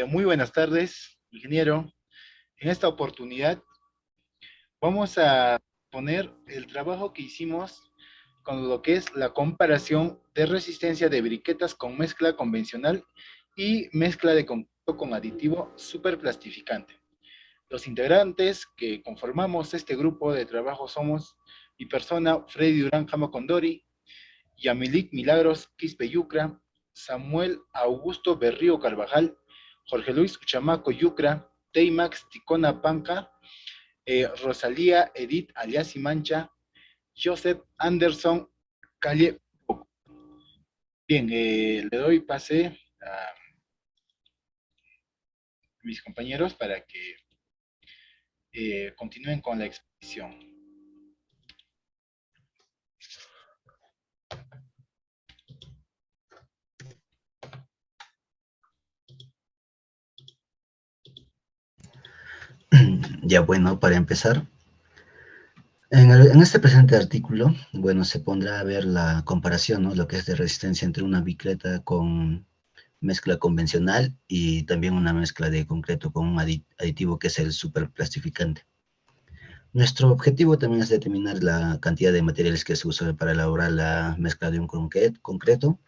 Muy buenas tardes, ingeniero. En esta oportunidad vamos a poner el trabajo que hicimos con lo que es la comparación de resistencia de briquetas con mezcla convencional y mezcla de concreto con aditivo superplastificante. Los integrantes que conformamos este grupo de trabajo somos mi persona, Freddy Durán Jama Condori, Yamilik Milagros Quispe Yucra, Samuel Augusto Berrío Carvajal, Jorge Luis Uchamaco Yucra, Teimax Ticona Panca, Rosalía Edith Aliasi Mancha, Joseph Anderson Calle. Bien, le doy pase a mis compañeros para que continúen con la exposición. Ya bueno, para empezar, en este presente artículo, bueno, se pondrá a ver la comparación, ¿no? Lo que es de resistencia entre una bicicleta con mezcla convencional y también una mezcla de concreto con un aditivo que es el superplastificante. Nuestro objetivo también es determinar la cantidad de materiales que se usa para elaborar la mezcla de un concreto.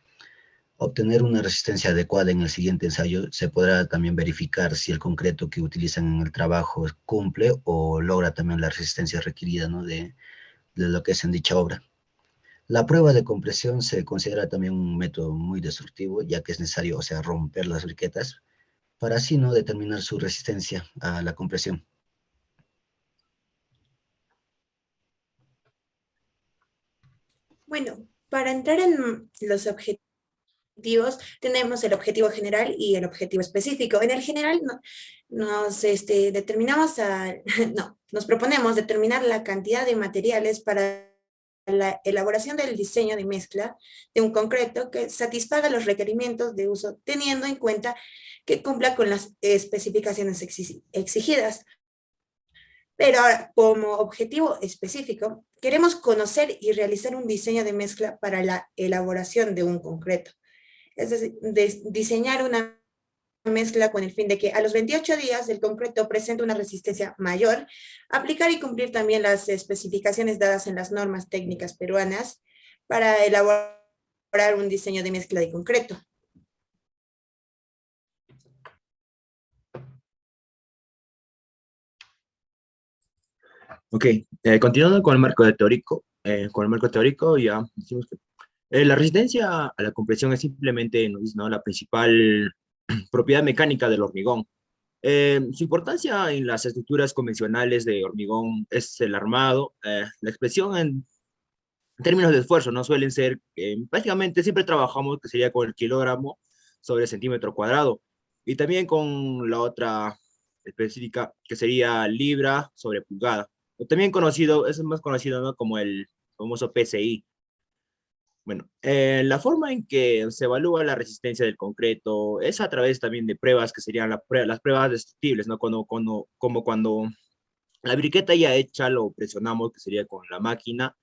Obtener una resistencia adecuada en el siguiente ensayo, se podrá también verificar si el concreto que utilizan en el trabajo cumple o logra también la resistencia requerida, ¿no? de lo que es en dicha obra. La prueba de compresión se considera también un método muy destructivo, ya que es necesario, o sea, romper las briquetas para así no determinar su resistencia a la compresión. Bueno, para entrar en los objetivos, tenemos el objetivo general y el objetivo específico. En el general determinamos nos proponemos determinar la cantidad de materiales para la elaboración del diseño de mezcla de un concreto que satisfaga los requerimientos de uso, teniendo en cuenta que cumpla con las especificaciones exigidas. Pero ahora, como objetivo específico, queremos conocer y realizar un diseño de mezcla para la elaboración de un concreto. Es decir, diseñar una mezcla con el fin de que a los 28 días el concreto presente una resistencia mayor, aplicar y cumplir también las especificaciones dadas en las normas técnicas peruanas para elaborar un diseño de mezcla de concreto. Ok, continuando con el marco teórico, ya decimos que la resistencia a la compresión es simplemente, ¿no? La principal propiedad mecánica del hormigón. Su importancia en las estructuras convencionales de hormigón es el armado. La expresión en términos de esfuerzo no suelen ser, prácticamente siempre trabajamos que sería con el kilogramo sobre centímetro cuadrado, y también con la otra específica que sería libra sobre pulgada, o también conocido, es más conocido, ¿no? Como el famoso PSI. Bueno, la forma en que se evalúa la resistencia del concreto es a través también de pruebas que serían las pruebas destructibles, ¿no? Como cuando la briqueta ya hecha lo presionamos, que sería con la máquina.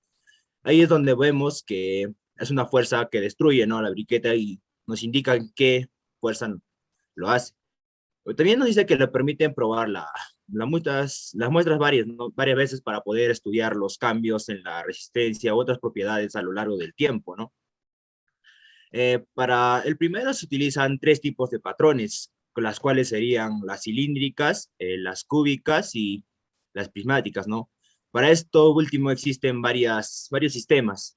Ahí es donde vemos que es una fuerza que destruye, ¿no? La briqueta, y nos indica qué fuerza lo hace. Pero también nos dice que le permiten probar las muestras varias, ¿no? Varias veces para poder estudiar los cambios en la resistencia u otras propiedades a lo largo del tiempo, ¿no? Para el primero se utilizan tres tipos de patrones, con las cuales serían las cilíndricas, las cúbicas y las prismáticas, ¿no? Para esto último existen varios sistemas.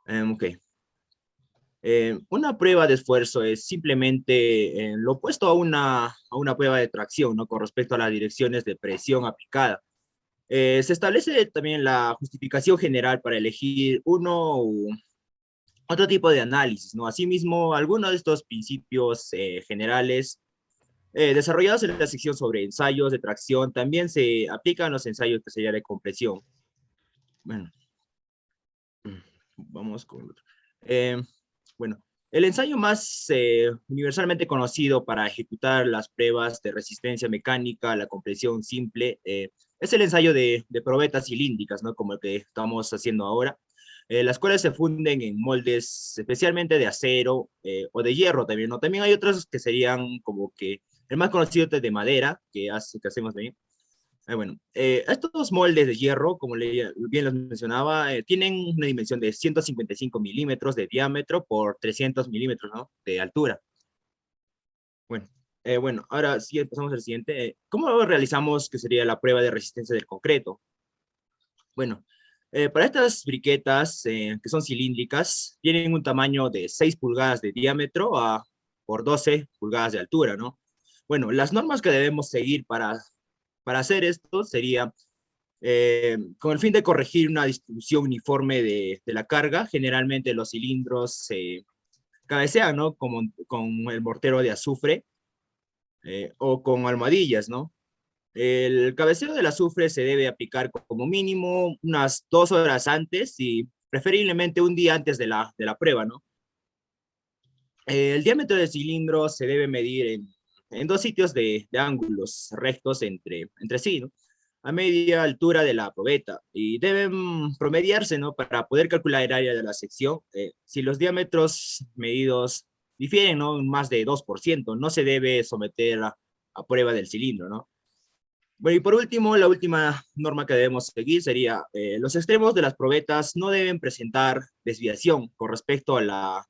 Ok. Una prueba de esfuerzo es simplemente lo opuesto a una prueba de tracción, ¿no? Con respecto a las direcciones de presión aplicada. Se establece también la justificación general para elegir uno u otro tipo de análisis, ¿no? Asimismo, algunos de estos principios generales desarrollados en la sección sobre ensayos de tracción también se aplican a los ensayos que sería de compresión. Bueno, vamos con otro. Bueno, el ensayo más universalmente conocido para ejecutar las pruebas de resistencia mecánica a la compresión simple es el ensayo de probetas cilíndricas, ¿no? Como el que estamos haciendo ahora. las cuales se funden en moldes especialmente de acero o de hierro también, ¿no? También hay otros que serían como que el más conocido es de madera, que hacemos también. Bueno, estos moldes de hierro, como bien los mencionaba, tienen una dimensión de 155 milímetros de diámetro por 300 milímetros, ¿no? De altura. Bueno, bueno, ahora sí pasamos al siguiente. ¿Cómo realizamos que sería la prueba de resistencia del concreto? Bueno, para estas briquetas que son cilíndricas, tienen un tamaño de 6 pulgadas de diámetro por 12 pulgadas de altura, ¿no? Bueno, las normas que debemos seguir para hacer esto sería, con el fin de corregir una distribución uniforme de la carga, generalmente los cilindros se cabecean, ¿no? Como, con el mortero de azufre o con almohadillas, ¿no? El cabeceo del azufre se debe aplicar como mínimo unas 2 horas antes y preferiblemente un día antes de la prueba, ¿no? El diámetro del cilindro se debe medir en dos sitios de ángulos rectos entre sí, ¿no? A media altura de la probeta y deben promediarse, ¿no? Para poder calcular el área de la sección. Si los diámetros medidos difieren, ¿no? Más de 2%, no se debe someter a prueba del cilindro, ¿no? Bueno, y por último, la última norma que debemos seguir sería, los extremos de las probetas no deben presentar desviación con respecto a la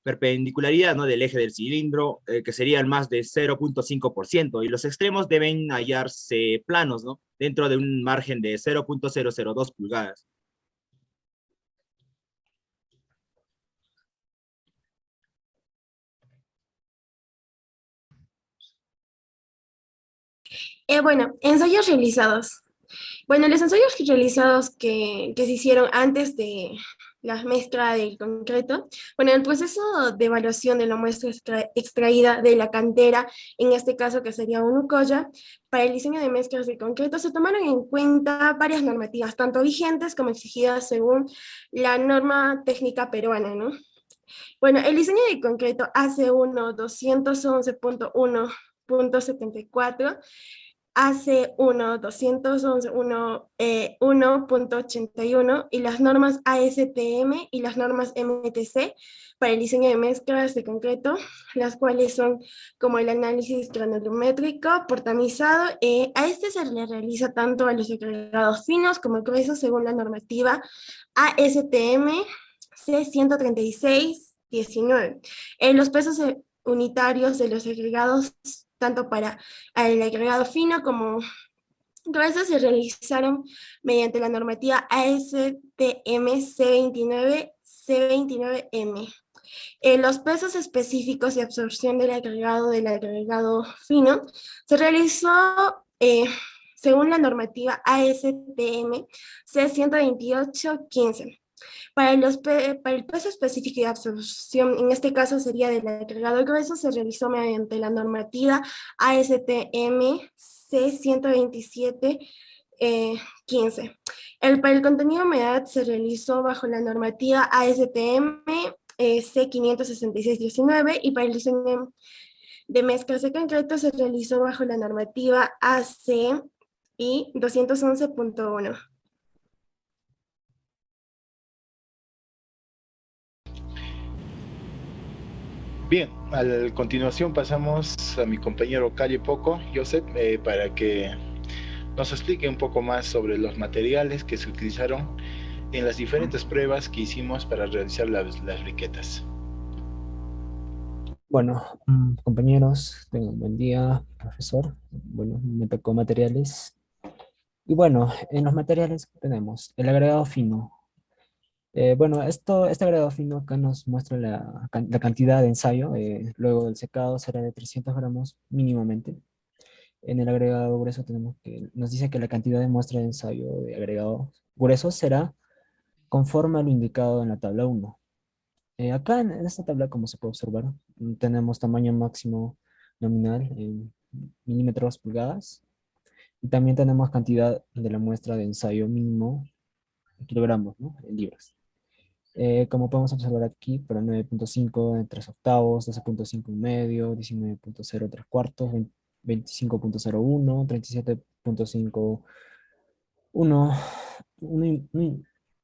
perpendicularidad, ¿no? Del eje del cilindro, que sería el más de 0,5%, y los extremos deben hallarse planos, ¿no? Dentro de un margen de 0,002 pulgadas. Bueno, ensayos realizados. Bueno, los ensayos realizados que se hicieron antes de la mezcla del concreto, bueno, el proceso de evaluación de la muestra extraída de la cantera, en este caso que sería un ucoya, para el diseño de mezclas de concreto se tomaron en cuenta varias normativas, tanto vigentes como exigidas según la norma técnica peruana, ¿no? Bueno, el diseño de concreto AC1 211.1.74, AC1 211.1, 1.81 y las normas ASTM y las normas MTC para el diseño de mezclas de concreto, las cuales son como el análisis granulométrico por tamizado. A este se le realiza tanto a los agregados finos como gruesos según la normativa ASTM C136-19. Los pesos unitarios de los agregados, tanto para el agregado fino como grueso, se realizaron mediante la normativa ASTM C29-C29M. Los pesos específicos de absorción del agregado fino se realizó según la normativa ASTM C128-15. Para el peso específico de absorción, en este caso sería del agregado grueso, se realizó mediante la normativa ASTM C127 15. Para el contenido de humedad se realizó bajo la normativa ASTM C566-19 y para el diseño de mezclas de concreto se realizó bajo la normativa AC y 211.1. Bien, a continuación pasamos a mi compañero Calle Poco, Joseph, para que nos explique un poco más sobre los materiales que se utilizaron en las diferentes pruebas que hicimos para realizar las briquetas. Bueno, compañeros, tengan un buen día, profesor. Bueno, me tocó materiales. Y bueno, en los materiales tenemos el agregado fino. Bueno, este agregado fino acá nos muestra la cantidad de ensayo. Luego del secado será de 300 gramos mínimamente. En el agregado grueso nos dice que la cantidad de muestra de ensayo de agregado grueso será conforme a lo indicado en la tabla 1. Acá en esta tabla, como se puede observar, tenemos tamaño máximo nominal en milímetros pulgadas. Y también tenemos cantidad de la muestra de ensayo mínimo en kilogramos, ¿no? En libras. Como podemos observar aquí, para 9.5 en 3 octavos, 12.5 en medio, 19.0 3 cuartos, 25.01, 37.5, 1,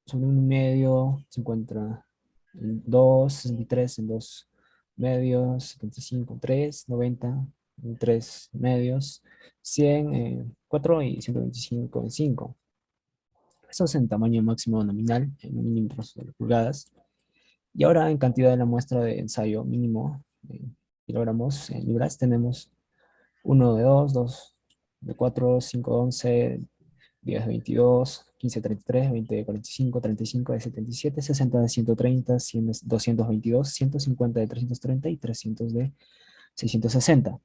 sobre 1,5 se encuentra en 2, 63 en 2 medios, 75 en 3, 90 en 3 medios, 100 en 4 y 125 en 5. Eso es en tamaño máximo nominal, en milímetros de pulgadas. Y ahora en cantidad de la muestra de ensayo mínimo, en kilogramos, en libras, tenemos 1 de 2, 2 de 4, 5 de 11, 10 de 22, 15 de 33, 20 de 45, 35 de 77, 60 de 130, 100 de 222, 150 de 330 y 300 de 660.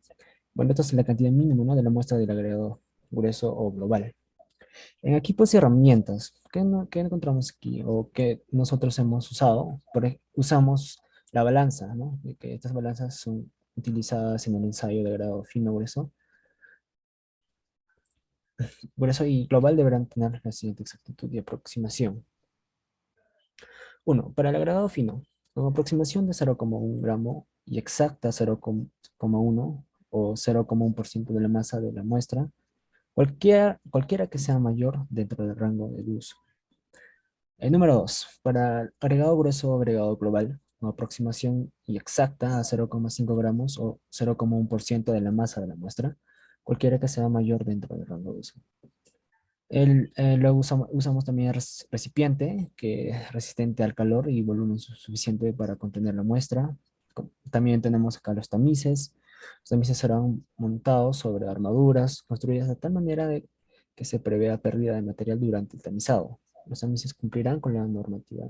Bueno, esta es la cantidad mínima, ¿no?, de la muestra del agregado grueso o global. En equipos y herramientas, ¿qué encontramos aquí? O que nosotros hemos usado. Usamos la balanza, ¿no? De que estas balanzas son utilizadas en el ensayo de grado fino grueso. Grueso y global deberán tener la siguiente exactitud y aproximación. 1. Para el agregado fino, con aproximación de 0,1 gramo y exacta 0,1 o 0,1% de la masa de la muestra, cualquiera que sea mayor dentro del rango de uso. El número 2. Para agregado grueso o agregado global, con aproximación y exacta a 0,5 gramos o 0,1% de la masa de la muestra, cualquiera que sea mayor dentro del rango de uso. Luego usamos también recipiente, que es resistente al calor y volumen suficiente para contener la muestra. También tenemos acá los tamices. Los tamices serán montados sobre armaduras construidas de tal manera que se prevea pérdida de material durante el tamizado. Los tamices cumplirán con la normativa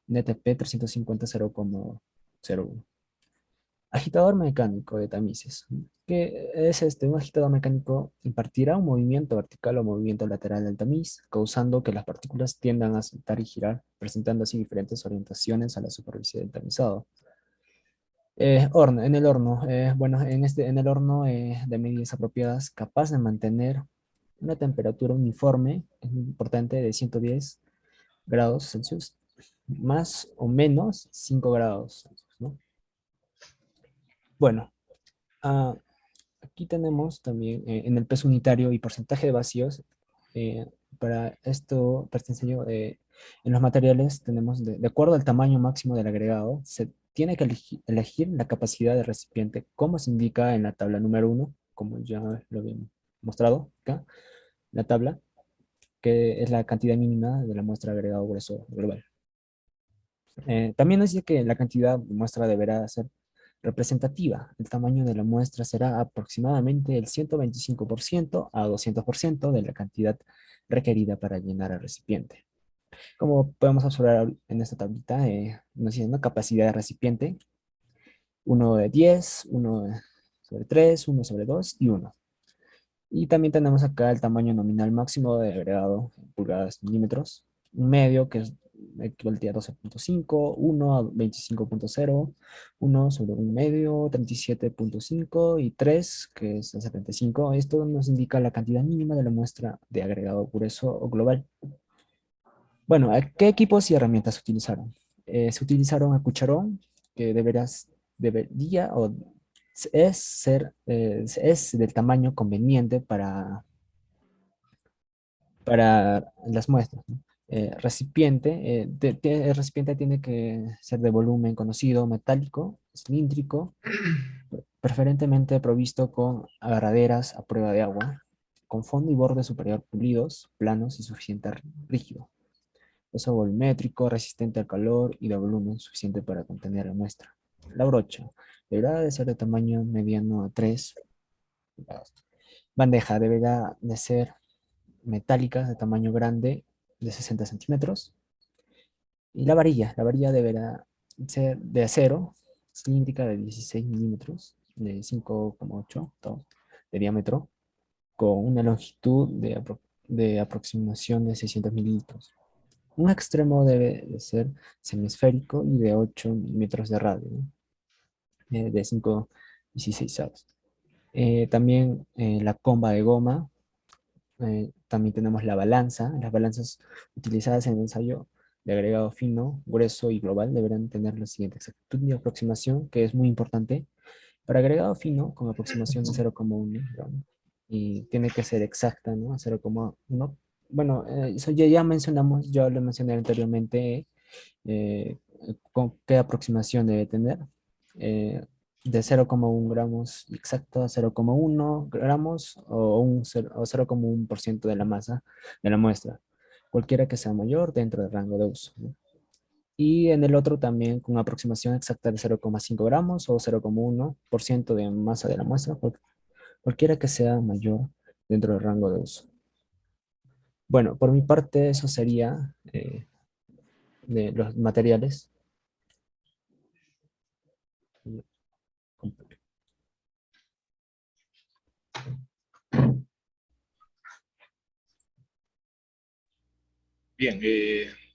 NTP 350.0,01. Agitador mecánico de tamices. ¿Qué es este? Un agitador mecánico impartirá un movimiento vertical o movimiento lateral del tamiz, causando que las partículas tiendan a saltar y girar, presentando así diferentes orientaciones a la superficie del tamizado. En el horno. Bueno, en el horno de medidas apropiadas, capaz de mantener una temperatura uniforme, es muy importante, de 110 grados Celsius, más o menos 5 grados Celsius, ¿no? Bueno, ah, aquí tenemos también en el peso unitario y porcentaje de vacíos. Para esto, para este enseño, en los materiales tenemos, de acuerdo al tamaño máximo del agregado, se tiene que elegir la capacidad del recipiente, como se indica en la tabla número 1, como ya lo había mostrado acá, la tabla, que es la cantidad mínima de la muestra de agregado grueso global. También nos dice que la cantidad de muestra deberá ser representativa. El tamaño de la muestra será aproximadamente el 125% a 200% de la cantidad requerida para llenar el recipiente. Como podemos observar en esta tablita, nos dice una capacidad de recipiente, 1 de 10, 1 sobre 3, 1 sobre 2 y 1. Y también tenemos acá el tamaño nominal máximo de agregado en pulgadas milímetros, un medio que es equivalente a 12.5, 1 a 25.0, 1 sobre un medio, 37.5 y 3, que es el 75. Esto nos indica la cantidad mínima de la muestra de agregado grueso o global. Bueno, ¿qué equipos y herramientas se utilizaron? Se utilizaron a cucharón, que debería o es del tamaño conveniente para las muestras, ¿no? El recipiente tiene que ser de volumen conocido, metálico, cilíndrico, preferentemente provisto con agarraderas a prueba de agua, con fondo y borde superior pulidos, planos y suficiente rígido. Peso volumétrico, resistente al calor y de volumen suficiente para contener la muestra. La brocha deberá de ser de tamaño mediano a 3 pulgadas. Bandeja deberá de ser metálica de tamaño grande de 60 centímetros. Y la varilla deberá ser de acero, cilíndrica de 16 milímetros, de 5,8 de diámetro, con una longitud de aproximación de 600 milímetros. Un extremo debe de ser semisférico y de 8 milímetros de radio, ¿no? De 5,16. También la comba de goma. También tenemos la balanza. Las balanzas utilizadas en el ensayo de agregado fino, grueso y global deberán tener la siguiente exactitud y aproximación, que es muy importante. Para agregado fino, con aproximación de 0,1 gramo, y tiene que ser exacta, ¿no? 0,1 bueno, eso ya mencionamos, yo lo mencioné anteriormente, con qué aproximación debe tener. eh, de 0,1 gramos exacto a 0,1 gramos o 0,1% de la masa de la muestra, cualquiera que sea mayor dentro del rango de uso, ¿no? Y en el otro también con aproximación exacta de 0,5 gramos o 0,1% de masa de la muestra, cualquiera que sea mayor dentro del rango de uso. Bueno, por mi parte eso sería de los materiales. Bien,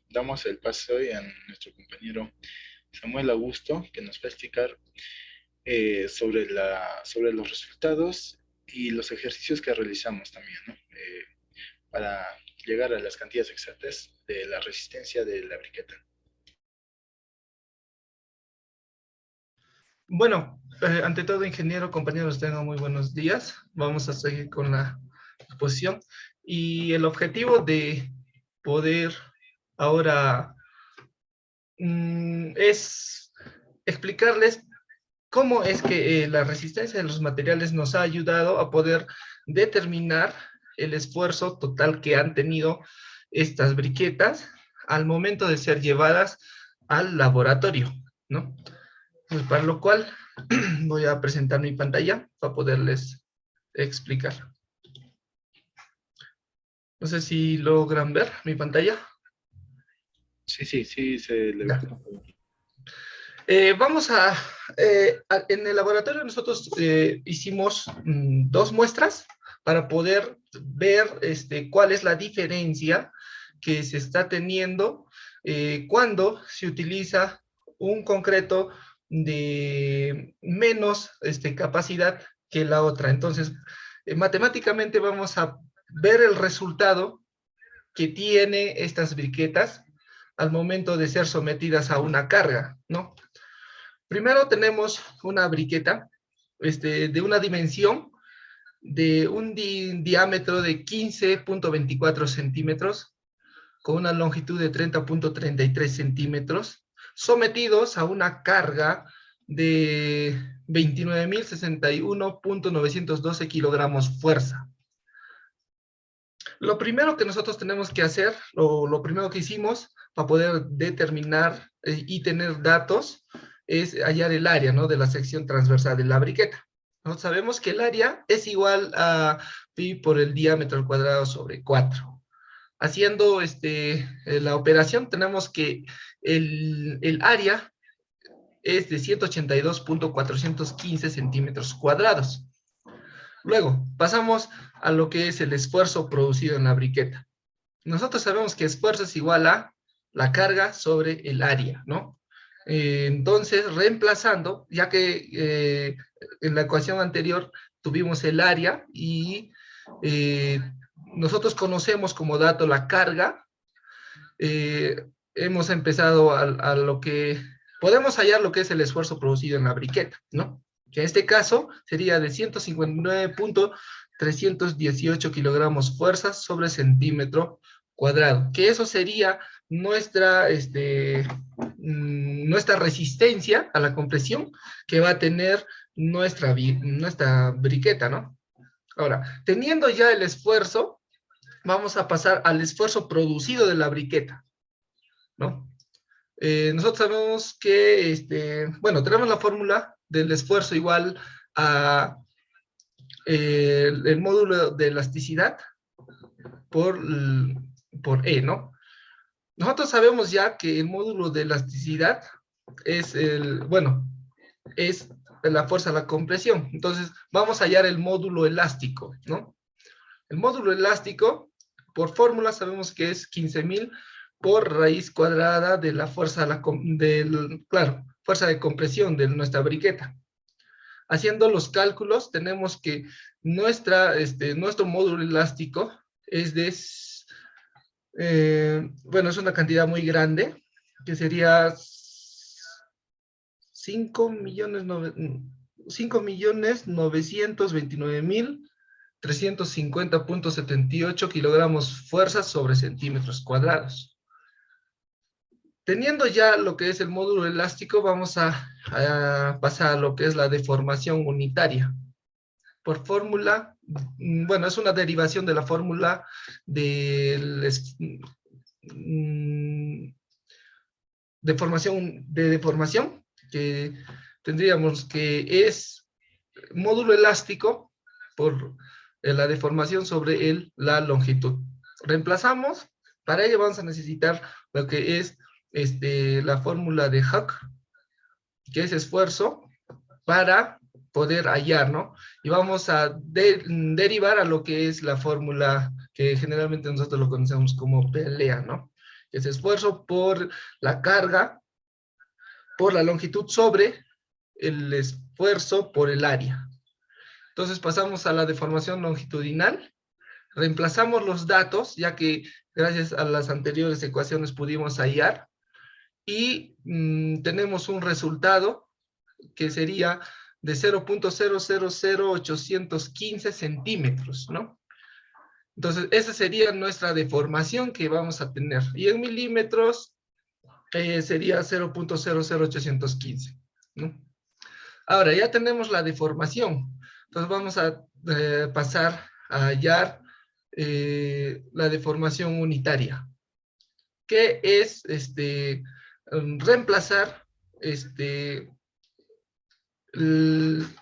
damos el paso hoy a nuestro compañero Samuel Augusto, que nos va a explicar sobre los resultados y los ejercicios que realizamos también, ¿no? Para llegar a las cantidades exactas de la resistencia de la briqueta. Bueno, ante todo, ingeniero, compañeros, tengan muy buenos días. Vamos a seguir con la exposición. Y el objetivo de poder ahora es explicarles cómo es que la resistencia de los materiales nos ha ayudado a poder determinar el esfuerzo total que han tenido estas briquetas al momento de ser llevadas al laboratorio, ¿no? Pues para lo cual voy a presentar mi pantalla para poderles explicar. No sé si logran ver mi pantalla. Sí, se le ve. Vamos en el laboratorio nosotros hicimos 2 muestras para poder ver cuál es la diferencia que se está teniendo cuando se utiliza un concreto de menos capacidad que la otra. Entonces, matemáticamente vamos a ver el resultado que tiene estas briquetas al momento de ser sometidas a una carga, ¿no? Primero tenemos una briqueta de una dimensión de un diámetro de 15.24 centímetros con una longitud de 30.33 centímetros, sometidos a una carga de 29.061.912 kilogramos fuerza. Lo primero que nosotros tenemos que hacer, o lo primero que hicimos para poder determinar y tener datos, es hallar el área, ¿no?, de la sección transversal de la briqueta. Nosotros sabemos que el área es igual a pi por el diámetro al cuadrado sobre 4. Haciendo la operación, tenemos que el área es de 182.415 centímetros cuadrados. Luego, pasamos a lo que es el esfuerzo producido en la briqueta. Nosotros sabemos que esfuerzo es igual a la carga sobre el área, ¿no? Entonces, reemplazando, ya que en la ecuación anterior tuvimos el área y nosotros conocemos como dato la carga, hemos empezado a lo que podemos hallar lo que es el esfuerzo producido en la briqueta, ¿no? Que en este caso sería de 159.318 kilogramos fuerza sobre centímetro cuadrado, que eso sería nuestra resistencia a la compresión que va a tener nuestra briqueta, ¿no? Ahora, teniendo ya el esfuerzo, vamos a pasar al esfuerzo producido de la briqueta, ¿no? Nosotros sabemos que, bueno, tenemos la fórmula del esfuerzo igual a el módulo de elasticidad por E, ¿no? Nosotros sabemos ya que el módulo de elasticidad es es la fuerza a la compresión. Entonces, vamos a hallar el módulo elástico, ¿no? El módulo elástico, por fórmula, sabemos que es 15.000 por raíz cuadrada de la fuerza, fuerza de compresión de nuestra briqueta. Haciendo los cálculos, tenemos que nuestro módulo elástico es es una cantidad muy grande, que sería 5.929.300 350.78 kilogramos fuerza sobre centímetros cuadrados. Teniendo ya lo que es el módulo elástico, vamos a pasar a lo que es la deformación unitaria. Por fórmula, bueno, es una derivación de la fórmula de deformación, que tendríamos que es módulo elástico por la deformación sobre la longitud. Reemplazamos, para ello vamos a necesitar lo que es la fórmula de Hooke, que es esfuerzo, para poder hallar, ¿no? Y vamos a derivar a lo que es la fórmula que generalmente nosotros lo conocemos como pelea, ¿no? Es esfuerzo por la carga, por la longitud sobre el esfuerzo por el área. Entonces pasamos a la deformación longitudinal, reemplazamos los datos, ya que gracias a las anteriores ecuaciones pudimos hallar, y tenemos un resultado que sería de 0.000815 centímetros, ¿no? Entonces, esa sería nuestra deformación que vamos a tener. Y en milímetros sería 0.00815, ¿no? Ahora, ya tenemos la deformación. Entonces, vamos a pasar a hallar la deformación unitaria, que es reemplazar el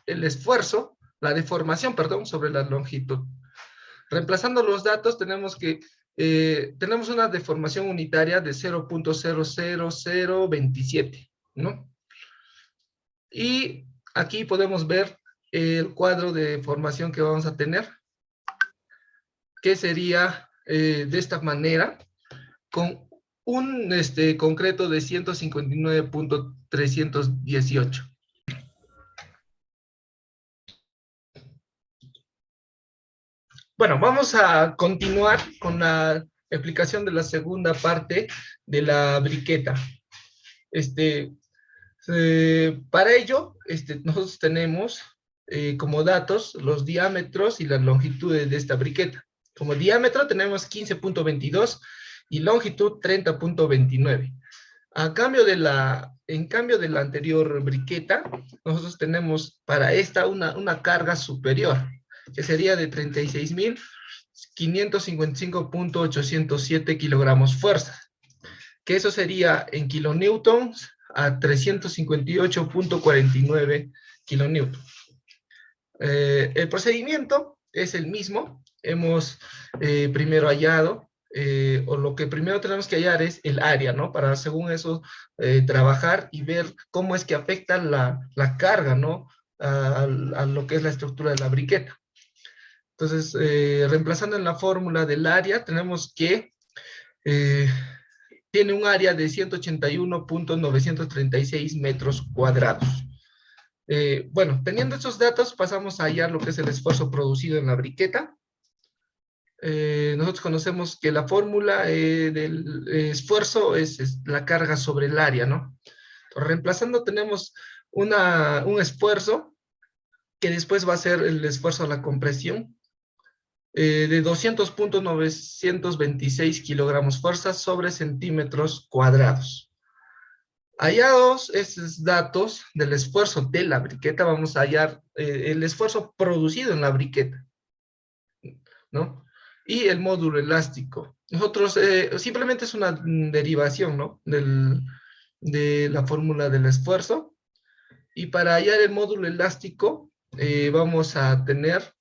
esfuerzo, la deformación, perdón, sobre la longitud. Reemplazando los datos, tenemos una deformación unitaria de 0.00027, ¿no? Y aquí podemos ver el cuadro de deformación que vamos a tener, que sería de esta manera, con un concreto de 159.318. Bueno, vamos a continuar con la explicación de la segunda parte de la briqueta. Para ello, nosotros tenemos como datos los diámetros y las longitudes de esta briqueta. Como diámetro tenemos 15.22 y longitud 30.29. En cambio de la anterior briqueta, nosotros tenemos para esta una carga superior, que sería de 36.555.807 kilogramos fuerza, que eso sería en kilonewtons a 358.49 kilonewtons. El procedimiento es el mismo. Hemos primero hallado, o lo que primero tenemos que hallar es el área, ¿no? Para según eso trabajar y ver cómo es que afecta la carga, ¿no? A lo que es la estructura de la briqueta. Entonces, reemplazando en la fórmula del área, tenemos que tiene un área de 181.936 metros cuadrados. Bueno, teniendo estos datos, pasamos a hallar lo que es el esfuerzo producido en la briqueta. Nosotros conocemos que la fórmula del esfuerzo es la carga sobre el área, ¿no? Entonces, reemplazando tenemos un esfuerzo que después va a ser el esfuerzo a la compresión, de 200.926 kilogramos fuerza sobre centímetros cuadrados. Hallados estos datos del esfuerzo de la briqueta, vamos a hallar el esfuerzo producido en la briqueta, ¿no? Y el módulo elástico. Nosotros, simplemente es una derivación, ¿no? De la fórmula del esfuerzo. Y para hallar el módulo elástico, vamos a tener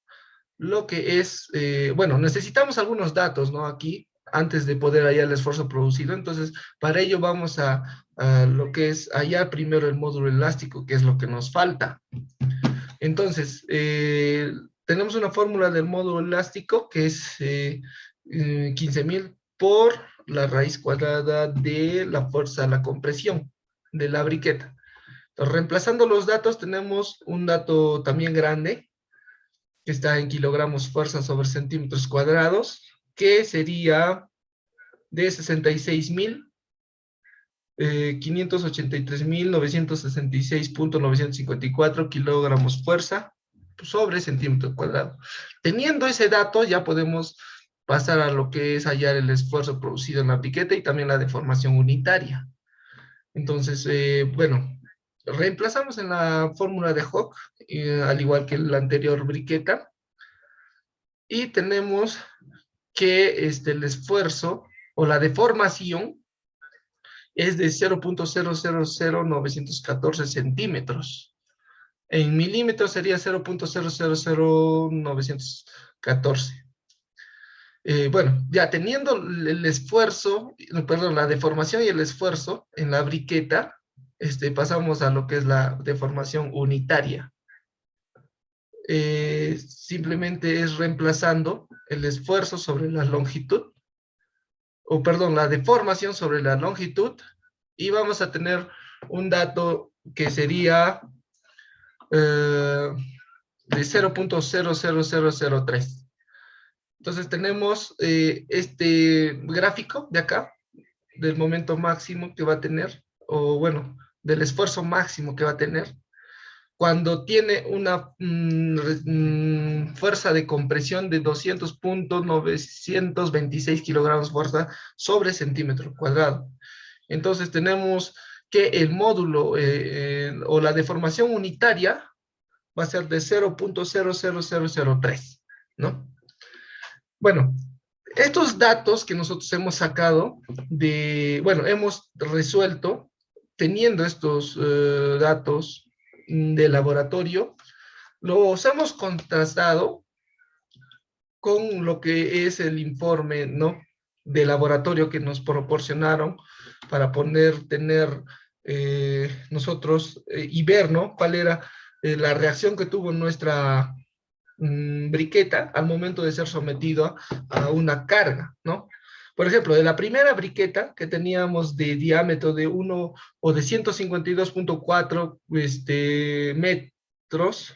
lo que es, bueno, necesitamos algunos datos, ¿no? Aquí, antes de poder hallar el esfuerzo producido. Entonces, para ello vamos a lo que es hallar primero el módulo elástico, que es lo que nos falta. Entonces, tenemos una fórmula del módulo elástico que es 15.000 por la raíz cuadrada de la fuerza a la compresión de la briqueta. Entonces, reemplazando los datos, tenemos un dato también grande, que está en kilogramos fuerza sobre centímetros cuadrados, que sería de 66.583.966.954 kilogramos fuerza sobre centímetro cuadrado. Teniendo ese dato, ya podemos pasar a lo que es hallar el esfuerzo producido en la briqueta y también la deformación unitaria. Entonces, bueno, reemplazamos en la fórmula de Hooke, al igual que la anterior briqueta, y tenemos que el esfuerzo o la deformación es de 0.000914 centímetros. En milímetros sería 0.000914. Bueno, ya teniendo el esfuerzo, perdón, la deformación y el esfuerzo en la briqueta, pasamos a lo que es la deformación unitaria. Simplemente es reemplazando el esfuerzo sobre la longitud, o perdón, la deformación sobre la longitud, y vamos a tener un dato que sería de 0.00003. Entonces tenemos este gráfico de acá, del momento máximo que va a tener, o bueno, del esfuerzo máximo que va a tener, cuando tiene una fuerza de compresión de 200.926 kilogramos fuerza sobre centímetro cuadrado. Entonces tenemos que el módulo o la deformación unitaria va a ser de 0.00003, ¿no? Bueno, estos datos que nosotros hemos sacado bueno, hemos resuelto teniendo estos datos de laboratorio, los hemos contrastado con lo que es el informe, ¿no?, de laboratorio que nos proporcionaron para poder tener nosotros y ver, ¿no?, cuál era la reacción que tuvo nuestra briqueta al momento de ser sometido a una carga, ¿no? Por ejemplo, de la primera briqueta que teníamos de diámetro de 1 o de 152.4 metros,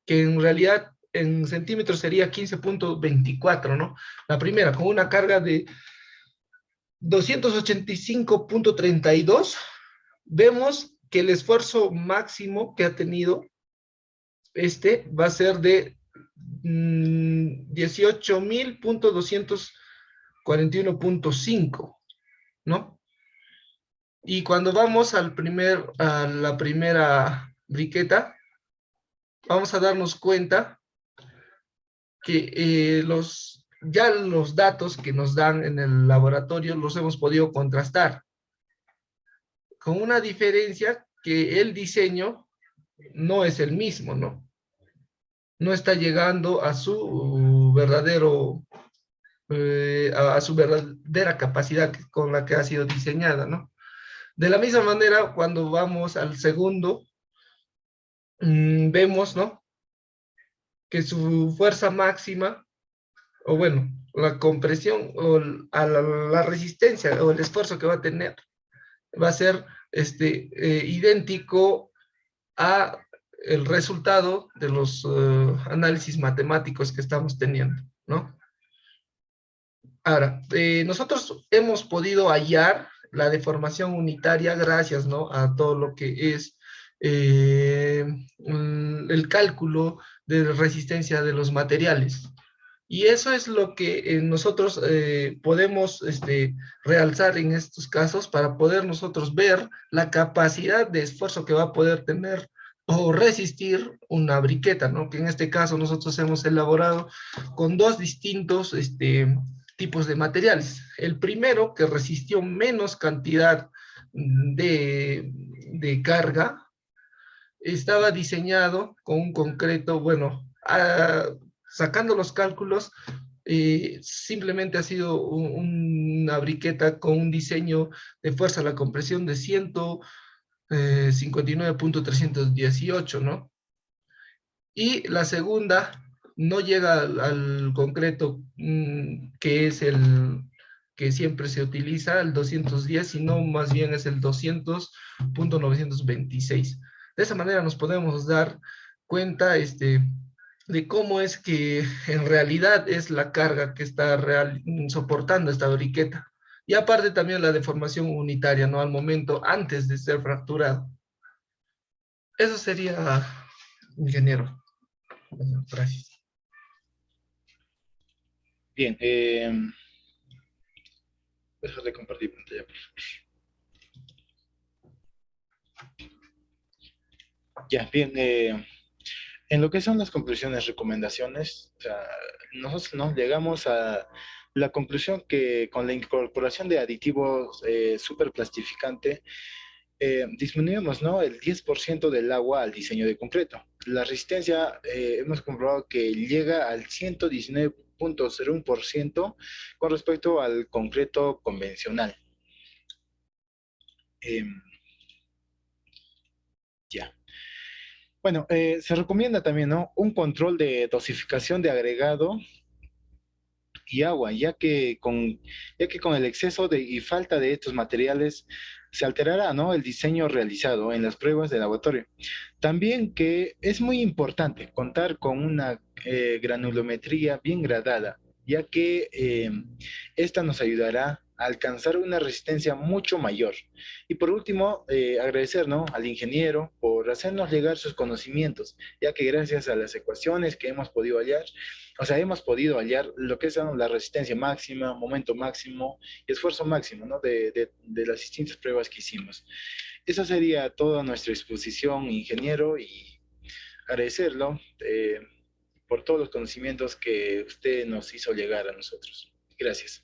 que en realidad en centímetros sería 15.24, ¿no? La primera, con una carga de 285.32, vemos que el esfuerzo máximo que ha tenido va a ser de 18.241.5, ¿no? Y cuando vamos a la primera briqueta, vamos a darnos cuenta que ya los datos que nos dan en el laboratorio los hemos podido contrastar, con una diferencia que el diseño no es el mismo, ¿no? No está llegando a su verdadera capacidad con la que ha sido diseñada, ¿no? De la misma manera, cuando vamos al segundo, vemos, ¿no?, que su fuerza máxima, o bueno, la compresión o la resistencia o el esfuerzo que va a tener, va a ser idéntico a el resultado de los análisis matemáticos que estamos teniendo, ¿no? Ahora, nosotros hemos podido hallar la deformación unitaria gracias, ¿no?, a todo lo que es el cálculo de resistencia de los materiales. Y eso es lo que nosotros podemos realzar en estos casos para poder nosotros ver la capacidad de esfuerzo que va a poder tener o resistir una briqueta, ¿no? Que en este caso nosotros hemos elaborado con dos distintos tipos de materiales. El primero, que resistió menos cantidad de carga, estaba diseñado con un concreto, bueno, sacando los cálculos, simplemente ha sido una briqueta con un diseño de fuerza a la compresión de 159.318, ¿no? Y la segunda no llega al concreto que es el que siempre se utiliza, el 210, sino más bien es el 200.926. De esa manera nos podemos dar cuenta de cómo es que en realidad es la carga que está soportando esta briqueta. Y aparte también la deformación unitaria, ¿no?, al momento antes de ser fracturado. Eso sería, ingeniero. Bueno, gracias. Bien, deja de compartir pantalla, por favor. Ya, bien, en lo que son las conclusiones, recomendaciones, o sea, nosotros nos llegamos a la conclusión que con la incorporación de aditivos superplastificante, disminuimos, ¿no?, el 10% del agua al diseño de concreto. La resistencia hemos comprobado que llega al 119,01% con respecto al concreto convencional. Ya. Bueno, se recomienda también, ¿no?, un control de dosificación de agregado y agua, ya que con el exceso y falta de estos materiales se alterará, ¿no?, el diseño realizado en las pruebas de laboratorio. También que es muy importante contar con una granulometría bien gradada, ya que esta nos ayudará a alcanzar una resistencia mucho mayor. Y por último, agradecer, ¿no?, al ingeniero por hacernos llegar sus conocimientos, ya que gracias a las ecuaciones que hemos podido hallar, o sea, hemos podido hallar lo que es, ¿no?, la resistencia máxima, momento máximo y esfuerzo máximo, ¿no?, de las distintas pruebas que hicimos. Esa sería toda nuestra exposición, ingeniero, y agradecerlo por todos los conocimientos que usted nos hizo llegar a nosotros. Gracias.